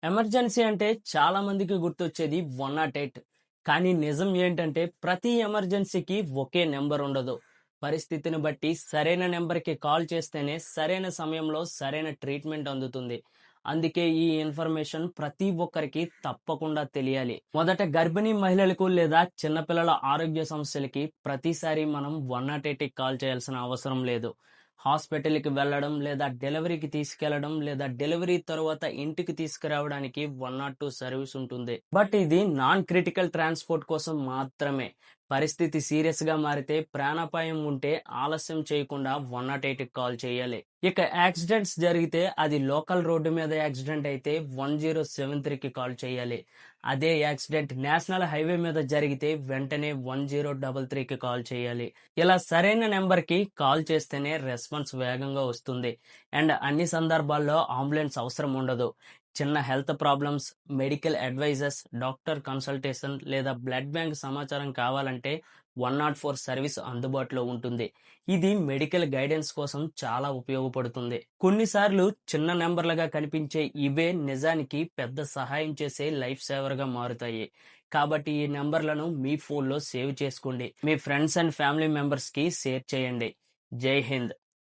Emergency అంటే చాలా మందికి గుర్తొచ్చేది 108. కానీ నిజం ఏంటంటే ప్రతి ఎమర్జెన్సీకి ఒకే నెంబర్ ఉండదు. పరిస్థితిని బట్టి సరైన నెంబర్కి కాల్ చేస్తేనే సరైన సమయంలో సరైన ట్రీట్మెంట్ అందుతుంది. అందుకే ఈ ఇన్ఫర్మేషన్ ప్రతి ఒక్కరికి తప్పకుండా తెలియాలి. మొదట గర్భిణీ మహిళలకు లేదా చిన్నపిల్లల ఆరోగ్య సమస్యలకి ప్రతిసారి మనం 108కి కాల్ చేయాల్సిన అవసరం లేదు. హాస్పిటల్‌కి వెళ్ళడం, లేదా డెలివరీకి తీసుకెళ్లడం, లేదా డెలివరీ తరువాత ఇంటికి తీసుకురావడానికి 102 సర్వీస్ ఉంటుంది. బట్ ఇది నాన్ క్రిటికల్ ట్రాన్స్‌పోర్ట్ కోసం మాత్రమే. పరిస్థితి సీరియస్‌గా మారితే, ప్రాణాపాయం ఉంటే ఆలస్యం చేయకుండా 108కి కాల్ చేయాలి. ఇక యాక్సిడెంట్స్ జరిగితే అది లోకల్ రోడ్డు మీద యాక్సిడెంట్ అయితే 1073కి కాల్ చేయాలి. అదే యాక్సిడెంట్ నేషనల్ హైవే మీద జరిగితే వెంటనే 1033కి కాల్ చేయాలి. ఇలా సరైన నెంబర్కి కాల్ చేస్తేనే రెస్పాన్స్ వేగంగా వస్తుంది. అండ్ అన్ని సందర్భాల్లో అంబులెన్స్ అవసరం ఉండదు. చిన్న health problems, medical advises, doctor consultation లేదా బ్లడ్ బ్యాంక్ సమాచారం కావాలంటే 104 సర్వీస్ అందుబాటులో ఉంటుంది. ఇది మెడికల్ గైడెన్స్ కోసం చాలా ఉపయోగపడుతుంది. కొన్నిసార్లు చిన్న నెంబర్లుగా కనిపించే ఇవే నిజానికి పెద్ద సహాయం చేసే లైఫ్ సేవర్గా మారుతాయి. కాబట్టి ఈ నెంబర్లను మీ ఫోన్లో సేవ్ చేసుకోండి. మీ ఫ్రెండ్స్ అండ్ ఫ్యామిలీ మెంబర్స్కి షేర్ చేయండి. జై హింద్.